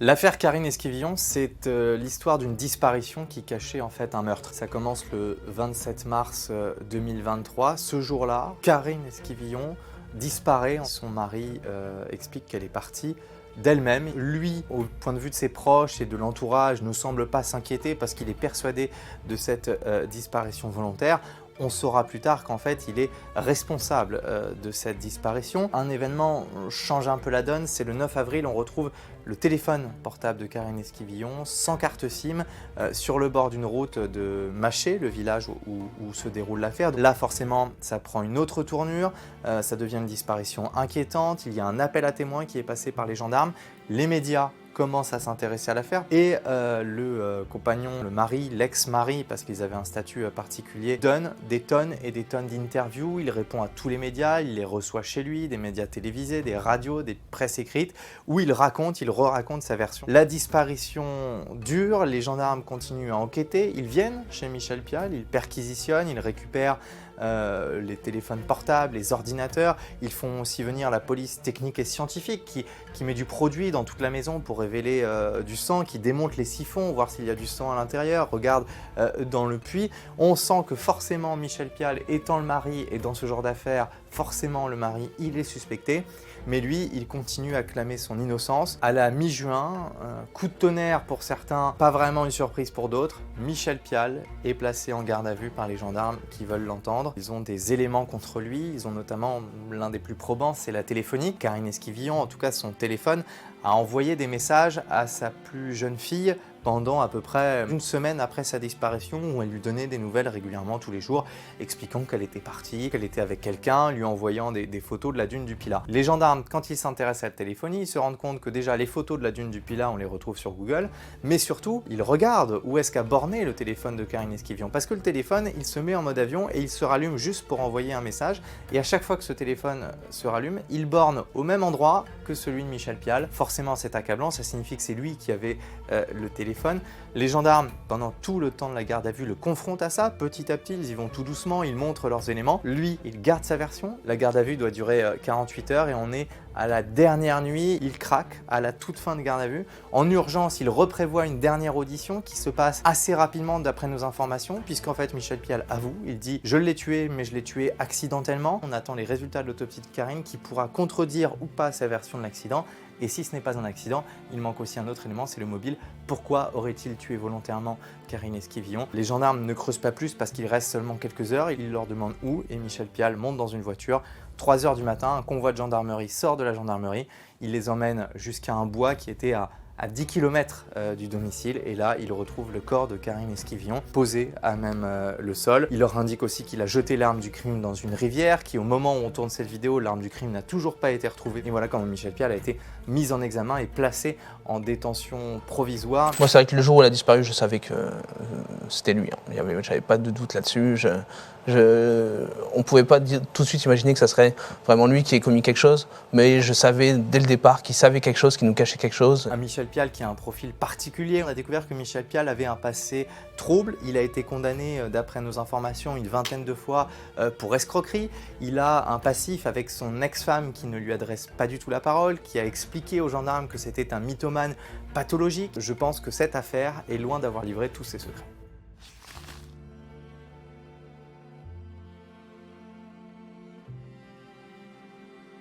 L'affaire Karine Esquivillon, c'est l'histoire d'une disparition qui cachait en fait un meurtre. Ça commence le 27 mars 2023. Ce jour-là, Karine Esquivillon disparaît. Son mari explique qu'elle est partie d'elle-même. Lui, au point de vue de ses proches et de l'entourage, ne semble pas s'inquiéter parce qu'il est persuadé de cette disparition volontaire. On saura plus tard qu'en fait, il est responsable de cette disparition. Un événement change un peu la donne, c'est le 9 avril, on retrouve le téléphone portable de Karine Esquivillon, sans carte SIM, sur le bord d'une route de Maché, le village où se déroule l'affaire. Là, forcément, ça prend une autre tournure, ça devient une disparition inquiétante, il y a un appel à témoins qui est passé par les gendarmes, les médias commence à s'intéresser à l'affaire et le compagnon, le mari, l'ex-mari, parce qu'ils avaient un statut particulier, donne des tonnes et des tonnes d'interviews, il répond à tous les médias, il les reçoit chez lui, des médias télévisés, des radios, des presses écrites, où il re-raconte sa version. La disparition dure, les gendarmes continuent à enquêter, ils viennent chez Michel Pial, ils perquisitionnent, ils récupèrent les téléphones portables, les ordinateurs. Ils font aussi venir la police technique et scientifique qui met du produit dans toute la maison pour révéler du sang, qui démonte les siphons, voir s'il y a du sang à l'intérieur, regarde dans le puits. On sent que forcément Michel Pial étant le mari et dans ce genre d'affaires, forcément le mari il est suspecté. Mais lui, il continue à clamer son innocence. À la mi-juin, coup de tonnerre pour certains, pas vraiment une surprise pour d'autres, Michel Pial est placé en garde à vue par les gendarmes qui veulent l'entendre. Ils ont des éléments contre lui, ils ont notamment l'un des plus probants, c'est la téléphonie. Karine Esquivillon, en tout cas son téléphone, a envoyé des messages à sa plus jeune fille pendant à peu près une semaine après sa disparition, où elle lui donnait des nouvelles régulièrement tous les jours, expliquant qu'elle était partie, qu'elle était avec quelqu'un, lui envoyant des photos de la dune du Pilat. Les gendarmes, quand ils s'intéressent à la téléphonie, ils se rendent compte que déjà les photos de la dune du Pilat, on les retrouve sur Google, mais surtout, ils regardent où est-ce qu'a borné le téléphone de Karine Esquivillon, parce que le téléphone, il se met en mode avion et il se rallume juste pour envoyer un message, et à chaque fois que ce téléphone se rallume, il borne au même endroit que celui de Michel Pial. Forcément, c'est accablant, ça signifie que c'est lui qui avait le téléphone. Les gendarmes, pendant tout le temps de la garde à vue, le confrontent à ça. Petit à petit, ils y vont tout doucement, ils montrent leurs éléments. Lui, il garde sa version. La garde à vue doit durer 48 heures et on est à la dernière nuit. Il craque à la toute fin de garde à vue. En urgence, il reprévoit une dernière audition qui se passe assez rapidement d'après nos informations, puisqu'en fait, Michel Pial avoue, il dit « Je l'ai tué, mais je l'ai tué accidentellement ». On attend les résultats de l'autopsie de Karine qui pourra contredire ou pas sa version de l'accident. Et si ce n'est pas un accident, il manque aussi un autre élément, c'est le mobile. Pourquoi aurait-il tué volontairement Karine Esquivillon? Les gendarmes ne creusent pas plus parce qu'il reste seulement quelques heures. Ils leur demandent où et Michel Pial monte dans une voiture. 3 heures du matin, un convoi de gendarmerie sort de la gendarmerie. Il les emmène jusqu'à un bois qui était à 10 km du domicile et là il retrouve le corps de Karine Esquivillon posé à même le sol. Il leur indique aussi qu'il a jeté l'arme du crime dans une rivière, qui au moment où on tourne cette vidéo, l'arme du crime n'a toujours pas été retrouvée. Et voilà comment Michel Pial a été mis en examen et placé en détention provisoire. Moi c'est vrai que le jour où elle a disparu, je savais que c'était lui. J'avais pas de doute là-dessus. On pouvait pas tout de suite imaginer que ça serait vraiment lui qui ait commis quelque chose, mais je savais dès le départ qu'il savait quelque chose, qu'il nous cachait quelque chose. Michel Pial qui a un profil particulier. On a découvert que Michel Pial avait un passé trouble. Il a été condamné, d'après nos informations, une vingtaine de fois pour escroquerie. Il a un passif avec son ex-femme qui ne lui adresse pas du tout la parole, qui a expliqué aux gendarmes que c'était un mythomane pathologique. Je pense que cette affaire est loin d'avoir livré tous ses secrets.